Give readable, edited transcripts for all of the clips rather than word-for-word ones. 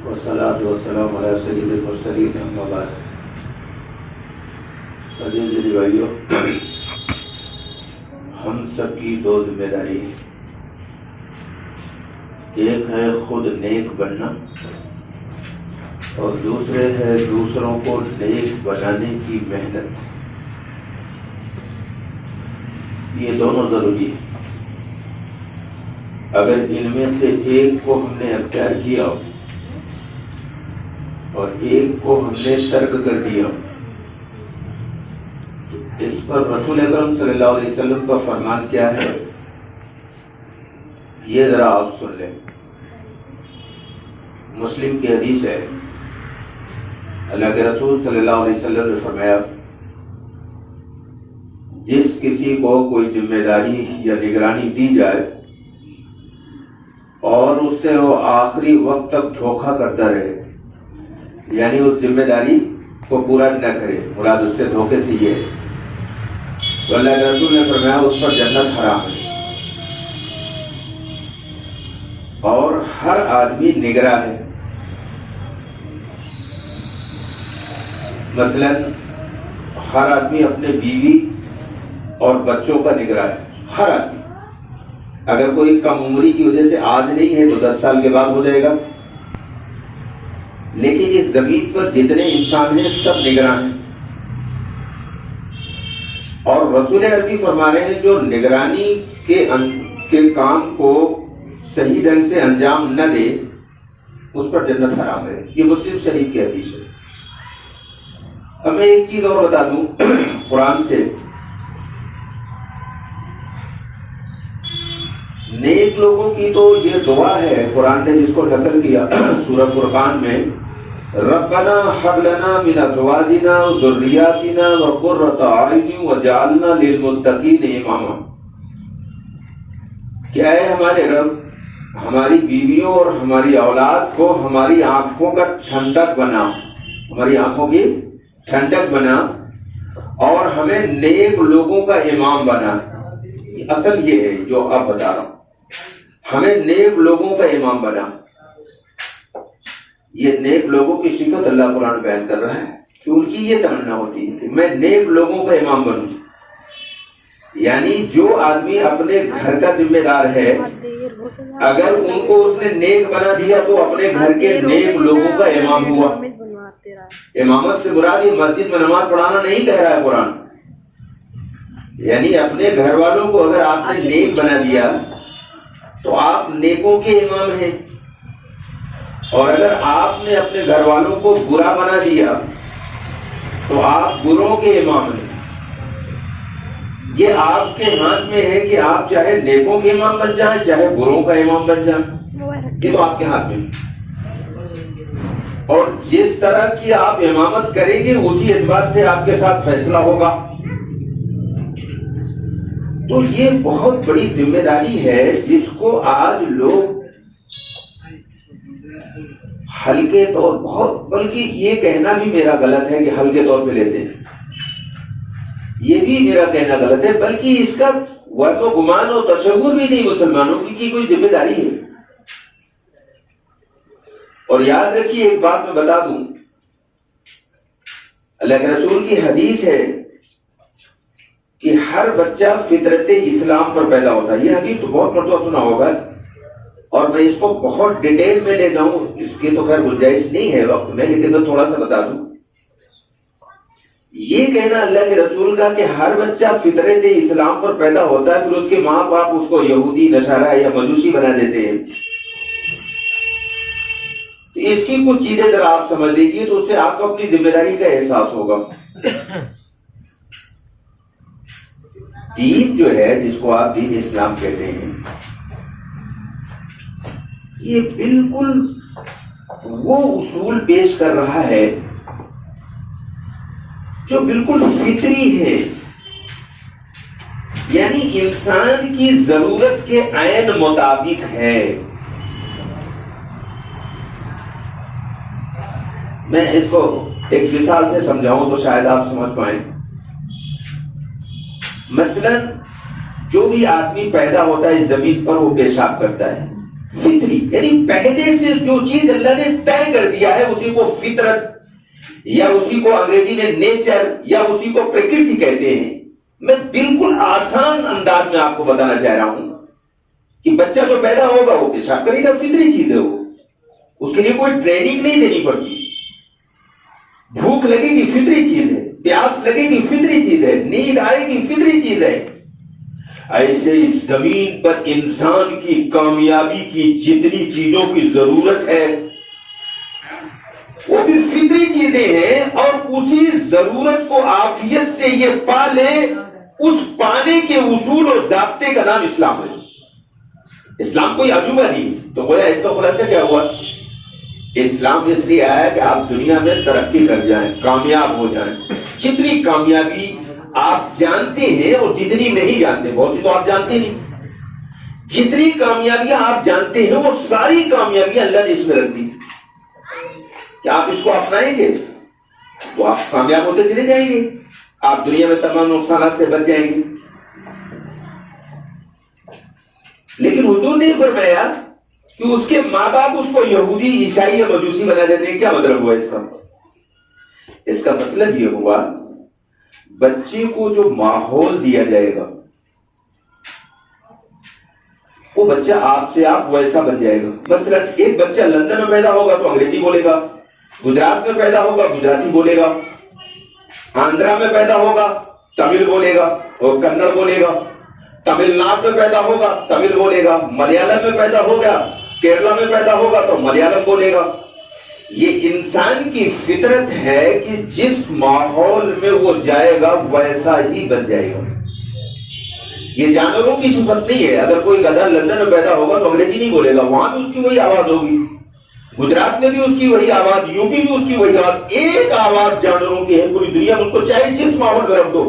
والصلاة والسلام علی سید المرسلین اما بعد۔ عزیز دلی بھائیو، ہم سب کی دو ذمہ داری ہے۔ ایک ہے خود نیک بننا اور دوسرے ہے دوسروں کو نیک بنانے کی محنت۔ یہ دونوں ضروری ہے۔ اگر ان میں سے ایک کو ہم نے اختیار کیا اور ایک کو ہم نے ترک کر دیا، اس پر رسول اکرم صلی اللہ علیہ وسلم کا فرمان کیا ہے، یہ ذرا آپ سن لیں۔ مسلم کی حدیث ہے، اللہ کے رسول صلی اللہ علیہ وسلم نے فرمایا، جس کسی کو کوئی ذمہ داری یا نگرانی دی جائے اور اس سے وہ آخری وقت تک دھوکہ کرتا رہے، یعنی اس ذمہ داری کو پورا نہ کرے، مراد اس سے دھوکے سے یہ ہے، تو اللہ کے رسول نے فرمایا اس پر جنت حرام ہے۔ اور ہر آدمی نگراں ہے۔ مثلا ہر آدمی اپنے بیوی اور بچوں کا نگراں ہے، ہر آدمی۔ اگر کوئی کم عمری کی وجہ سے آج نہیں ہے تو 10 سال کے بعد ہو جائے گا، لیکن اس زمین پر جتنے انسان ہیں سب نگراں ہیں۔ اور رسول عربی فرما رہے ہیں جو نگرانی کے کام کو صحیح ڈھنگ سے انجام نہ دے اس پر جنت حرام ہے۔ یہ مسلم شریف کی حدیث ہے۔ اب میں ایک چیز اور بتا دوں قرآن سے، نیک لوگوں کی تو یہ دعا ہے، قرآن نے جس کو نقل کیا سورہ فرقان میں، ربنا ہب لنا من ازواجنا وذریاتنا وقرۃ اعین وجعلنا للمتقین اماما۔ کیا ہے ہمارے رب ہماری بیویوں اور ہماری اولاد کو ہماری آنکھوں کا ٹھنڈک بنا، ہماری آنکھوں کی ٹھنڈک بنا اور ہمیں نیک لوگوں کا امام بنا۔ اصل یہ ہے جو اب بتا رہا ہوں، ہمیں نیک لوگوں کا امام بنا۔ یہ نیک لوگوں کی صفت اللہ قرآن بیان کر رہا ہے کہ ان کی یہ تمنا ہوتی ہے کہ میں نیک لوگوں کا امام بنوں، یعنی جو آدمی اپنے گھر کا ذمہ دار ہے اگر ان کو اس نے نیک بنا دیا تو اپنے گھر کے نیک لوگوں کا امام ہوا۔ امامت سے مراد یہ مسجد میں نماز پڑھانا نہیں کہہ رہا ہے قرآن، یعنی اپنے گھر والوں کو اگر آپ نے نیک بنا دیا تو آپ نیکوں کے امام ہیں، اور اگر آپ نے اپنے گھر والوں کو برا بنا دیا تو آپ بروں کے امام ہیں۔ یہ آپ کے ہاتھ میں ہے کہ آپ چاہے نیکوں کے امام بن جائیں چاہے بروں کا امام بن جائیں، یہ تو آپ کے ہاتھ میں ہے۔ اور جس طرح کی آپ امامت کریں گے اسی اعتبار سے آپ کے ساتھ فیصلہ ہوگا۔ تو یہ بہت بڑی ذمہ داری ہے جس کو آج لوگ ہلکے طور بہت، بلکہ یہ کہنا بھی میرا غلط ہے کہ ہلکے طور پہ لیتے ہیں، یہ بھی میرا کہنا غلط ہے، بلکہ اس کا وہم و گمان اور تصور بھی نہیں مسلمانوں کی کوئی ذمہ داری ہے۔ اور یاد رکھیے ایک بات میں بتا دوں، اللہ کے رسول کی حدیث ہے کہ ہر بچہ فطرت اسلام پر پیدا ہوتا ہے۔ یہ حدیث تو بہت مرتبہ سنا ہوگا اور میں اس کو بہت ڈیٹیل میں لے جاؤں اس کی تو خیر گنجائش نہیں ہے وقت میں، لیکن میں تھوڑا سا بتا دوں۔ یہ کہنا اللہ کے رسول کا کہ ہر بچہ فطرت اسلام پر پیدا ہوتا ہے، پھر اس کے ماں باپ اس کو یہودی، نصارہ یا مجوسی بنا دیتے ہیں، تو اس کی کچھ چیزیں ذرا آپ سمجھ لیجیے تو اس سے آپ کو اپنی ذمہ داری کا احساس ہوگا۔ دین جو ہے جس کو آپ دین اسلام کہتے ہیں، یہ بالکل وہ اصول پیش کر رہا ہے جو بالکل فطری ہے، یعنی انسان کی ضرورت کے عین مطابق ہے۔ میں اس کو ایک مثال سے سمجھاؤں تو شاید آپ سمجھ پائیں۔ مثلا جو بھی آدمی پیدا ہوتا ہے اس زمین پر وہ پیشاب کرتا ہے، فطری، یعنی پہلے سے جو چیز اللہ نے طے کر دیا ہے اسی کو فطرت یا اسی کو انگریزی میں نیچر یا اسی کو پرکرتی کہتے ہیں۔ میں بالکل آسان انداز میں آپ کو بتانا چاہ رہا ہوں کہ بچہ جو پیدا ہوگا وہ پیشاب کرے گا، فطری چیز ہے وہ، اس کے لیے کوئی ٹریننگ نہیں دینی پڑتی۔ بھوک لگے گی فطری چیز ہے، پیاس لگے گی فطری چیز ہے، نیند آئے گی فطری چیز ہے۔ ایسے ہی زمین پر انسان کی کامیابی کی جتنی چیزوں کی ضرورت ہے وہ بھی فطری چیزیں ہیں، اور اسی ضرورت کو عافیت سے یہ پالے، اس پانے کے اصول اور ضابطے کا نام اسلام ہے۔ اسلام کوئی عجوبہ نہیں، تو گویا اس کا خلاصہ کیا ہوا؟ اسلام اس لیے آیا کہ آپ دنیا میں ترقی کر جائیں، کامیاب ہو جائیں۔ جتنی کامیابی آپ جانتے ہیں اور جتنی نہیں جانتے، بہت سی تو آپ جانتے نہیں، جتنی کامیابیاں آپ جانتے ہیں وہ ساری کامیابیاں اللہ نے اس میں رکھ دی۔ کیا آپ اس کو اپنائیں گے تو آپ کامیاب ہوتے چلے جائیں گے، آپ دنیا میں تمام نقصانات سے بچ جائیں گے۔ لیکن حضور نے فرمایا کہ اس کے ماں باپ اس کو یہودی، عیسائی یا مجوسی بنا دیتے ہیں۔ کیا مطلب ہوا اس کا؟ اس کا مطلب یہ ہوا بچے کو جو ماحول دیا جائے گا وہ بچہ آپ سے آپ ویسا بن جائے گا۔ مثلا ایک بچہ لندن میں پیدا ہوگا تو انگریزی بولے گا، گجرات میں پیدا ہوگا گجراتی بولے گا، آندھرا میں پیدا ہوگا تمل بولے گا اور کنڑ بولے گا، تمل ناڈو میں پیدا ہوگا تمل بولے گا، ملیالم میں پیدا ہوگا، کیرلا میں پیدا ہوگا تو ملیالم بولے گا۔ یہ انسان کی فطرت ہے کہ جس ماحول میں وہ جائے گا ویسا ہی بن جائے گا۔ یہ جانوروں کی صفت نہیں ہے۔ اگر کوئی گدھا لندن میں پیدا ہوگا تو انگریزی نہیں بولے گا، وہاں بھی اس کی وہی آواز ہوگی، گجرات میں بھی اس کی وہی آواز، یوپی بھی اس کی وہی آواز۔ ایک آواز جانوروں کی ہے پوری دنیا میں، ان کو چاہے جس ماحول میں رکھ دو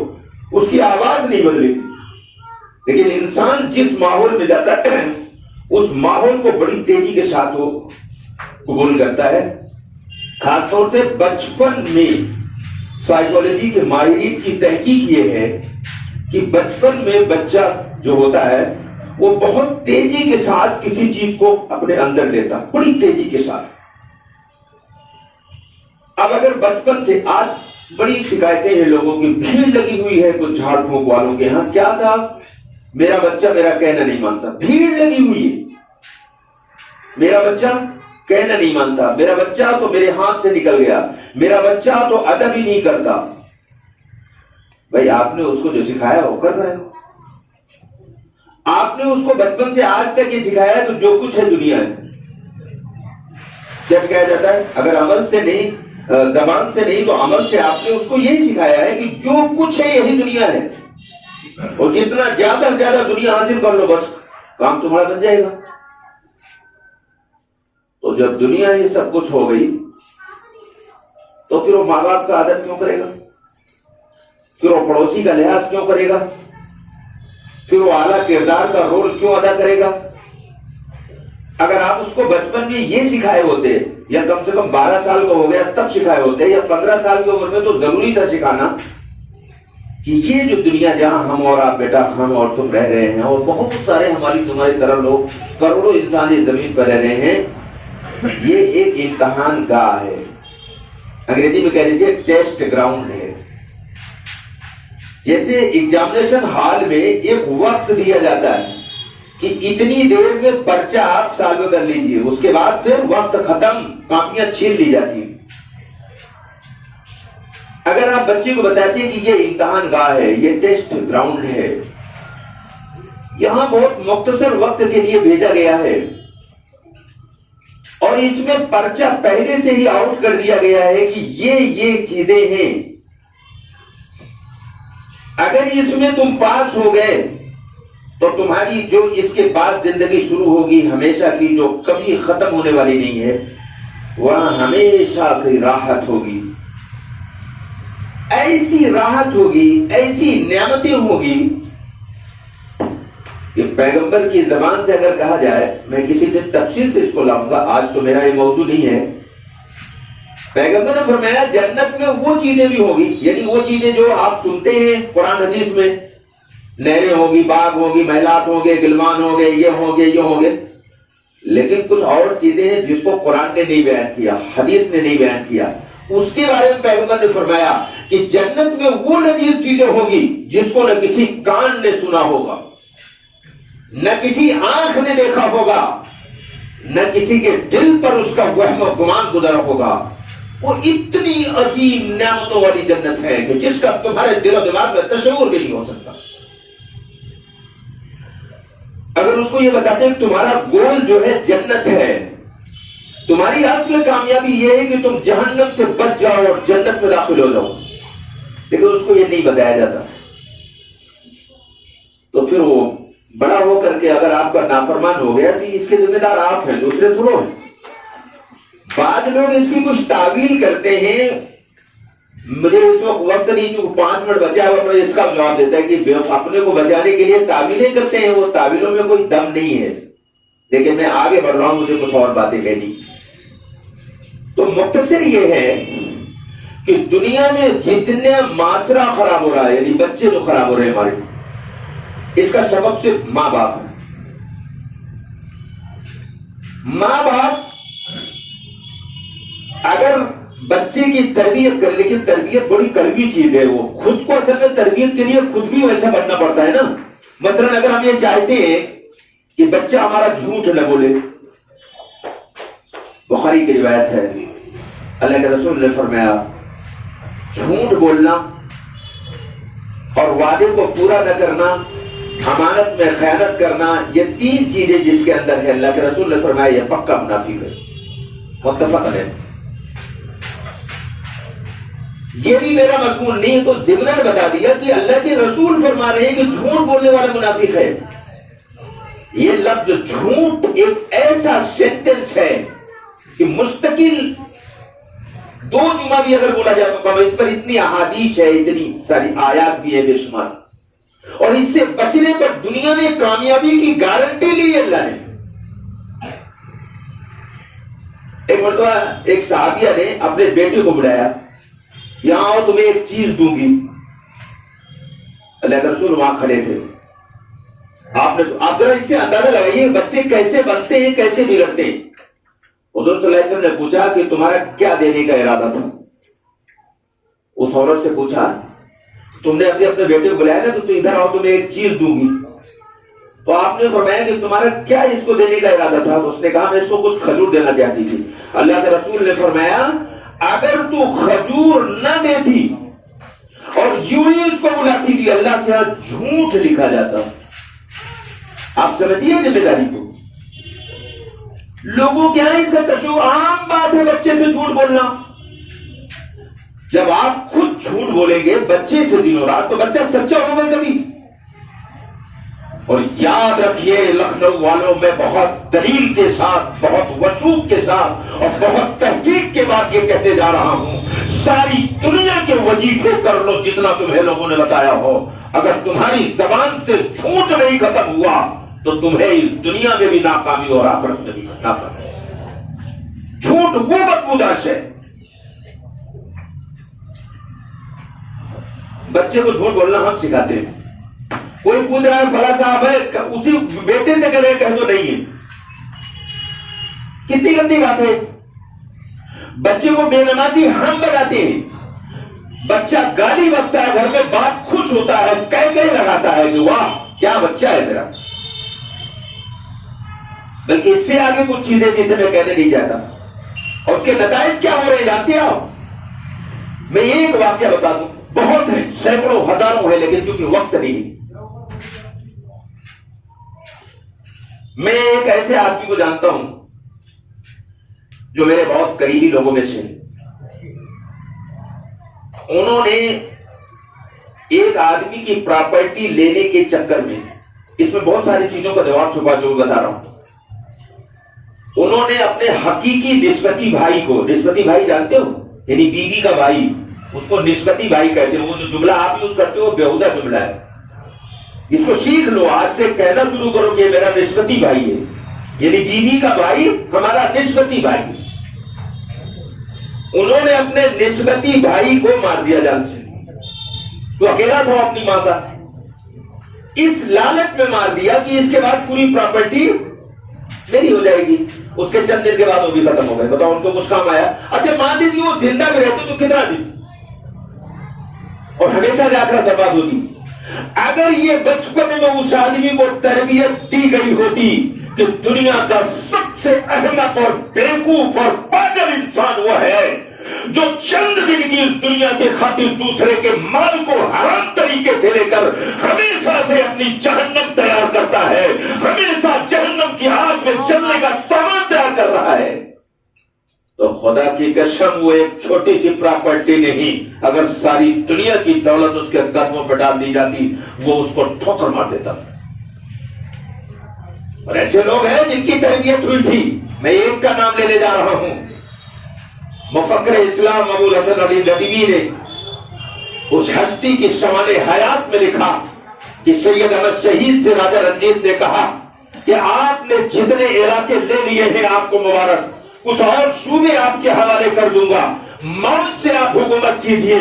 اس کی آواز نہیں بدلے۔ لیکن انسان جس ماحول میں جاتا ہے اس ماحول کو بڑی تیزی کے ساتھ وہ قبول کرتا ہے۔ خاص طور سے بچپن میں سائیکالوجی کے ماہرین کی تحقیق یہ ہے کہ بچپن میں بچہ جو ہوتا ہے وہ بہت تیزی کے ساتھ کسی چیز کو اپنے اندر لیتا، بڑی تیزی کے ساتھ۔ اب اگر بچپن سے آج بڑی شکایتیں ہیں لوگوں کی، بھیڑ لگی ہوئی ہے کچھ جھاڑ پھونک والوں کے ہاں، کیا صاحب میرا بچہ میرا کہنا نہیں مانتا، بھیڑ لگی ہوئی ہے، میرا بچہ کہنا نہیں مانتا، میرا بچہ تو میرے ہاتھ سے نکل گیا، میرا بچہ تو ادب ہی نہیں کرتا۔ بھائی آپ نے اس کو جو سکھایا وہ کر رہے ہو، آپ نے اس کو بچپن سے آج تک یہ سکھایا ہے تو جو کچھ ہے دنیا ہے۔ جب کہا جاتا ہے اگر عمل سے نہیں، زبان سے نہیں تو عمل سے، آپ نے اس کو یہی سکھایا ہے کہ جو کچھ ہے یہی دنیا ہے، اور جتنا زیادہ سے زیادہ دنیا حاصل کر لو بس کام تمہارا بن جائے گا۔ تو جب دنیا یہ سب کچھ ہو گئی تو پھر وہ ماں باپ کا ادب کیوں کرے گا؟ پھر وہ پڑوسی کا لحاظ کیوں کرے گا؟ پھر وہ اعلیٰ کردار کا رول کیوں ادا کرے گا؟ اگر آپ اس کو بچپن میں یہ سکھائے ہوتے، یا کم سے کم 12 سال کو ہو گیا تب سکھائے ہوتے، یا 15 سال کی عمر میں، تو ضروری تھا سکھانا کہ یہ جو دنیا جہاں ہم اور آپ بیٹا، ہم اور تم رہ رہے ہیں، اور بہت سارے ہماری تمہاری طرح لوگ، کروڑوں انسان اس زمین پر رہ رہے ہیں، یہ ایک امتحان گاہ ہے، انگریزی میں کہہ لیجیے ٹیسٹ گراؤنڈ ہے۔ جیسے ایگزامینیشن ہال میں ایک وقت دیا جاتا ہے کہ اتنی دیر میں پرچہ آپ سالو کر لیجئے، اس کے بعد پھر وقت ختم، کاپیاں چھین لی جاتی ہیں۔ اگر آپ بچے کو بتاتے ہیں کہ یہ امتحان گاہ ہے، یہ ٹیسٹ گراؤنڈ ہے، یہاں بہت مختصر وقت کے لیے بھیجا گیا ہے، اور اس میں پرچہ پہلے سے ہی آؤٹ کر دیا گیا ہے کہ یہ چیزیں ہیں، اگر اس میں تم پاس ہو گئے تو تمہاری جو اس کے بعد زندگی شروع ہوگی ہمیشہ کی، جو کبھی ختم ہونے والی نہیں ہے، وہاں ہمیشہ کی راحت ہوگی، ایسی راحت ہوگی، ایسی نعمتیں ہوگی کہ پیغمبر کی زبان سے اگر کہا جائے، میں کسی دن تفصیل سے اس کو لاؤں گا، آج تو میرا یہ موضوع نہیں ہے۔ پیغمبر نے فرمایا جنت میں وہ چیزیں بھی ہوگی، یعنی وہ چیزیں جو آپ سنتے ہیں قرآن حدیث میں، نہریں ہوگی، باغ ہوگی، محلات ہوں گے، گلمان ہوں گے، یہ ہوں گے، یہ ہوں گے، لیکن کچھ اور چیزیں ہیں جس کو قرآن نے نہیں بیان کیا، حدیث نے نہیں بیان کیا. اس کے بارے میں پیغمبر نے فرمایا کہ جنت میں وہ لذیذ چیزیں ہوگی جس کو نہ کسی کان نے سنا ہوگا، نہ کسی آنکھ نے دیکھا ہوگا، نہ کسی کے دل پر اس کا وہم و گمان گزرا ہوگا. وہ اتنی عظیم نعمتوں والی جنت ہے کہ جس کا تمہارے دل و دماغ میں تصور بھی نہیں ہو سکتا. اگر اس کو یہ بتاتے ہیں کہ تمہارا گول جو ہے جنت ہے، تمہاری اصل کامیابی یہ ہے کہ تم جہنم سے بچ جاؤ اور جنت میں داخل ہو جاؤ، لیکن اس کو یہ نہیں بتایا جاتا. تو پھر وہ بڑا ہو کر کے اگر آپ کا نافرمان ہو گیا تو اس کے ذمہ دار آپ ہیں، دوسرے تھوڑو ہیں. بعض لوگ اس کی کچھ تعویل کرتے ہیں. مجھے اس وقت نہیں، چونکہ 5 منٹ بچا ہے، میں اس کا جواب دیتا ہے کہ اپنے کو بچانے کے لیے تعویلیں کرتے ہیں. وہ تعویلوں میں کوئی دم نہیں ہے. لیکن میں آگے بڑھ رہا ہوں، مجھے کچھ اور باتیں کہنی. تو مختصر یہ ہے کہ دنیا میں جتنے معاشرہ خراب ہو رہا ہے، یعنی بچے جو خراب ہو رہے ہیں ہمارے، اس کا سبب صرف ماں باپ ہے. ماں باپ اگر بچے کی تربیت کر، لیکن تربیت بڑی کڑوی چیز ہے. وہ خود کو اصل میں تربیت کے لیے خود بھی ویسا بننا پڑتا ہے نا. مثلا اگر ہم یہ چاہتے ہیں کہ بچہ ہمارا جھوٹ نہ بولے، بخاری کی روایت ہے، اللہ کے رسول نے فرمایا جھوٹ بولنا اور وعدے کو پورا نہ کرنا، امانت میں خیانت کرنا، یہ 3 چیزیں جس کے اندر ہے، اللہ کے رسول نے فرمایا یہ پکا منافق ہے. متفق علیہ. یہ بھی میرا مضمون نہیں ہے، تو ضمناً بتا دیا کہ اللہ کے رسول فرما رہے ہیں کہ جھوٹ بولنے والا منافق ہے. یہ لفظ جھوٹ ایک ایسا سینٹنس ہے کہ مستقل 2 جمعہ بھی اگر بولا جائے تو اس پر اتنی احادیث ہے، اتنی ساری آیات بھی ہے بے شمار. اور اس سے بچنے پر دنیا میں کامیابی کی گارنٹی لی اللہ نے. ایک مرتبہ ایک صحابیہ نے اپنے بیٹے کو بلایا، یہاں آؤ تمہیں ایک چیز دوں گی. اللہ کے رسول وہاں کھڑے تھے. آپ ذرا اس سے اندازہ لگائیے بچے کیسے بنتے ہیں، کیسے بگڑتے ہیں. حضور صلی اللہ علیہ وسلم نے پوچھا کہ تمہارا کیا دینے کا ارادہ تھا. اس عورت سے پوچھا تم نے اپنے بیٹے کو بلایا نا، تو ادھر آؤ تمہیں ایک چیز دوں گی. تو آپ نے فرمایا کہ تمہارا کیا اس کو دینے کا ارادہ تھا. اس نے کہا میں اس کو کچھ کھجور دینا چاہتی تھی. اللہ کے رسول نے فرمایا اگر تو کھجور نہ دیتی اور یوں ہی اس کو بلاتی تھی، اللہ کے ہاں جھوٹ لکھا جاتا. آپ سمجھیے ذمہ داری کو. لوگوں کے یہاں اس کا تصور عام بات ہے بچے سے جھوٹ بولنا. جب آپ خود جھوٹ بولیں گے بچے سے دنوں رات تو بچہ سچا ہوگا کبھی. اور یاد رکھیے لکھنؤ والوں میں بہت دلیل کے ساتھ، بہت وثوق کے ساتھ اور بہت تحقیق کے بعد یہ کہتے جا رہا ہوں، ساری دنیا کے وظیفے کر لو جتنا تمہیں لوگوں نے بتایا ہو، اگر تمہاری زبان سے جھوٹ نہیں ختم ہوا تو تمہیں اس دنیا میں بھی ناکامی اور آخرت میں بھی ناکامی. جھوٹ وہ بدبوداش ہے. بچے کو جھوٹ بولنا ہم سکھاتے ہیں. کوئی پوچھ رہا ہے فلاں صاحب ہے، اسی بیٹے سے کرے کہہ دو نہیں ہے. کتنی گندی بات ہے. بچے کو بے نمازی ہم بناتے ہیں. بچہ گالی بکتا ہے گھر میں، باپ خوش ہوتا ہے، کہہ لگاتا ہے کہ واہ کیا بچہ ہے میرا. بلکہ اس سے آگے کچھ چیزیں جسے میں کہنے نہیں چاہتا. اور اس کے نتائج کیا ہو رہے ہیں جانتے ہیں آپ؟ میں ایک واقعہ بتا دوں، بہت ہیں، سینکڑوں ہزاروں ہیں، لیکن کیونکہ وقت نہیں. میں ایک ایسے آدمی کو جانتا ہوں جو میرے بہت قریبی لوگوں میں سے ہیں. انہوں نے ایک آدمی کی پراپرٹی لینے کے چکر میں، اس میں بہت ساری چیزوں کا جواب چھپا جو بتا رہا ہوں، انہوں نے اپنے حقیقی نسبتی بھائی کو، نسبتی بھائی جانتے ہو یعنی بیوی کا بھائی، اس کو نسبتی بھائی کہتے ہیں. وہ جو جملہ آپ یوز کرتے ہو بیہودہ جملہ ہے. اس کو سیکھ لو، آج سے کہنا شروع کرو کہ میرا نسبتی بھائی ہے، یعنی بیوی کا بھائی ہمارا نسبتی بھائی. انہوں نے اپنے نسبتی بھائی کو مار دیا جان سے. تو اکیلا تھا اپنی ماں کا، اس لالچ میں مار دیا کہ اس کے بعد پوری پراپرٹی میری ہو جائے گی. اس کے چند دن کے بعد وہ بھی ختم ہو گئے. بتاؤ ان کو کچھ کام آیا؟ اچھا مان لیجیے وہ زندہ بھی رہتے تو کتنا دن اور ہمیشہ جا کر برباد ہوتی. اگر یہ بچپن میں اس آدمی کو تربیت دی گئی ہوتی کہ دنیا کا سب سے احمق اور بیوقوف اور پاگل انسان وہ ہے جو چند دن کی اس دنیا کے خاطر دوسرے کے مال کو حرام طریقے سے لے کر ہمیشہ سے اپنی جہنم تیار کرتا ہے, ہمیشہ جہنم کی آگ میں چلنے کا سامان تیار کر رہا ہے, تو خدا کی قسم وہ ایک چھوٹی سی پراپرٹی نہیں, اگر ساری دنیا کی دولت اس کے قدموں پہ ڈال دی جاتی وہ اس کو ٹھوکر مار دیتا. اور ایسے لوگ ہیں جن کی تربیت ہوئی تھی. میں ایک کا نام لینے جا رہا ہوں. مفکر اسلام ابو الحسن علی ندوی نے اس ہستی کی شمال حیات میں لکھا کہ سید احمد شہید سے راجہ رنجیت نے کہا کہ آپ نے جتنے علاقے لے لیے ہیں آپ کو مبارک, کچھ اور صوبے آپ کے حوالے کر دوں گا, موت سے آپ حکومت کیجیے.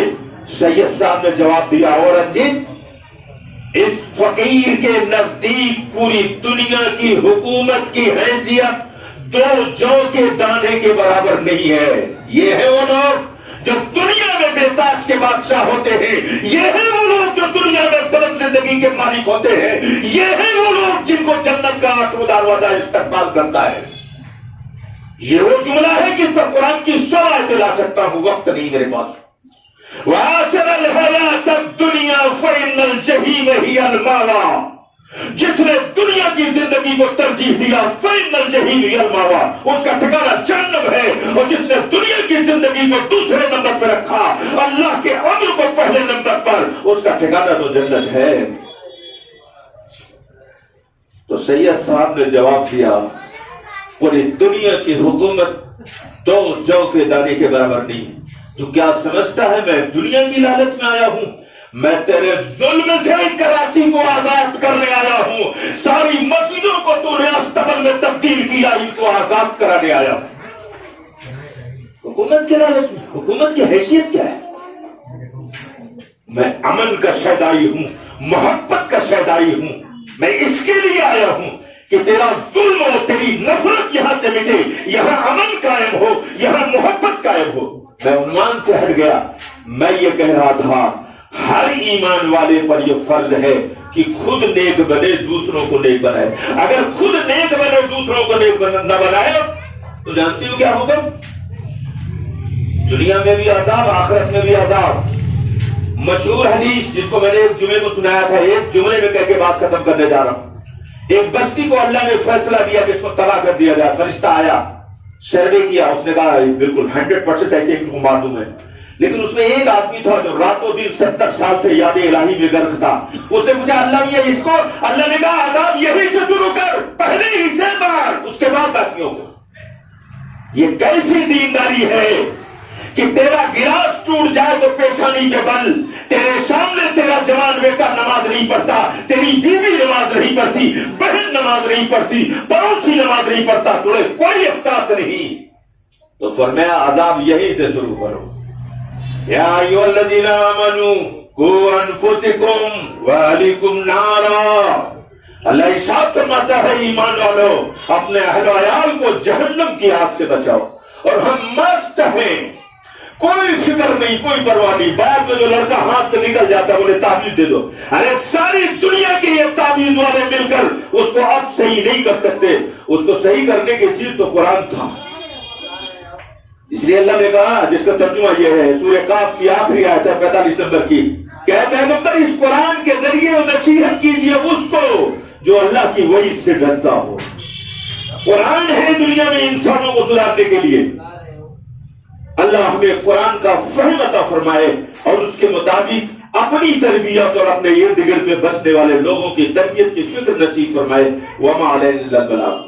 سید صاحب نے جواب دیا, اور رنجیت اس فقیر کے نزدیک پوری دنیا کی حکومت کی حیثیت 2 جو کے دانے کے برابر نہیں ہے. یہ ہے وہ لوگ جو دنیا میں بے تاج کے بادشاہ ہوتے ہیں, یہ ہے وہ لوگ جو دنیا میں بلند زندگی کے مالک ہوتے ہیں, یہ ہے وہ لوگ جن کو جنت کا 8واں دروازہ استقبال کرتا ہے. یہ وہ جملہ ہے کہ پر قرآن کی 100 آیتیں لا سکتا ہوں, وقت نہیں میرے پاس. وَآثَرَ الْحَيَاةَ الدُّنْيَا فَإِنَّ الْجَحِيمَ هِيَ الْمَأْوَىٰ, جس نے دنیا کی زندگی کو ترجیح دیا فَإِنَّ الْجَحِيمَ هِيَ الْمَأْوَىٰ, اس کا ٹھکانہ جہنم ہے. اور جس نے دنیا کی زندگی کو دوسرے نمبر پر رکھا, اللہ کے امر کو پہلے نمبر پر, اس کا ٹھکانہ تو جنت ہے. تو سید صاحب نے جواب دیا, پوری دنیا کی حکومت 2 جو کے دانے کے برابر نہیں. تو کیا سمجھتا ہے میں دنیا کی لالچ میں آیا ہوں؟ میں تیرے ظلم سے کراچی کو آزاد کرنے آیا ہوں. ساری مسجدوں کو تو نے استقبال میں تبدیل کیا, ان کو آزاد کرانے آیا ہوں. حکومت کے لالچ میں, حکومت کی حیثیت کیا ہے؟ میں امن کا شہدائی ہوں, محبت کا شہدائی ہوں. میں اس کے لیے آیا ہوں کہ تیرا ظلم اور تیری نفرت یہاں سے مٹے, یہاں امن قائم ہو, یہاں محبت قائم ہو. میں عنوان سے ہٹ گیا. میں یہ کہہ رہا تھا ہر ایمان والے پر یہ فرض ہے کہ خود نیک بنے, دوسروں کو نیک بنائے. اگر خود نیک بنے, دوسروں کو نیک نہ بنائے, تو جانتی ہو کیا ہوگا؟ دنیا میں بھی عذاب, آخرت میں بھی عذاب. مشہور حدیث جس کو میں نے ایک جمعے کو سنایا تھا, ایک جملے میں کہہ کے بات ختم کرنے جا رہا ہوں. ایک بستی کو اللہ نے فیصلہ دیا کہ اس کو تباہ کر دیا جائے. فرشتہ آیا, سروے کیا, اس نے کہا بالکل 100% ایسے ان کو معلوم ہے. لیکن اس میں ایک آدمی تھا جو راتوں دن 70 سال سے یاد الہی میں غرق تھا. اس نے پوچھا اللہ یہ اس کو, اللہ نے کہا عذاب یہی سے شروع کر, پہلے ہی سے مار, اس کے بعد باقیوں کو. یہ کیسی دینداری ہے کہ تیرا گلاس ٹوٹ جائے تو پیشانی کے بل, تیرے سامنے تیرا جوان بیٹا نماز نہیں پڑھتا, تیری بیوی نماز نہیں پڑھتی, بہن نماز نہیں پڑھتی, پڑوسی نماز نہیں پڑھتا, تمہیں کوئی احساس نہیں. تو فرمایا عذاب یہی سے شروع کرو. یا ایھا الذین آمنوا قوا انفسکم واہلیکم نارا. اللہ ارشاد فرماتا ہے ایمان والو, اپنے اہل و عیال کو جہنم کی آگ سے بچاؤ. اور ہم مست ہیں, کوئی فکر نہیں, کوئی پرواہ نہیں. بعد میں جو لڑکا ہاتھ سے نکل جاتا ہے بولے تعویذ دے دو. ارے ساری دنیا کے یہ تعویذ والے مل کر اس کو اب صحیح نہیں کر سکتے. اس کو صحیح کرنے کی چیز تو قرآن تھا. اس لیے اللہ نے کہا, جس کا ترجمہ یہ ہے سورہ کاف کی آخری آیت ہے 45 نمبر کی, کہ اے پیغمبر اس قرآن کے ذریعے نصیحت کیجیے اس کو جو اللہ کی وحی سے ڈرتا ہو. قرآن ہے دنیا میں انسانوں کو سدھارنے کے لیے. اللہ ہمیں قرآن کا فہم عطا فرمائے اور اس کے مطابق اپنی تربیت اور اپنے ارد گرد میں بسنے والے لوگوں کی تربیت کی فکر نصیب فرمائے. وما علینا الا البلاغ.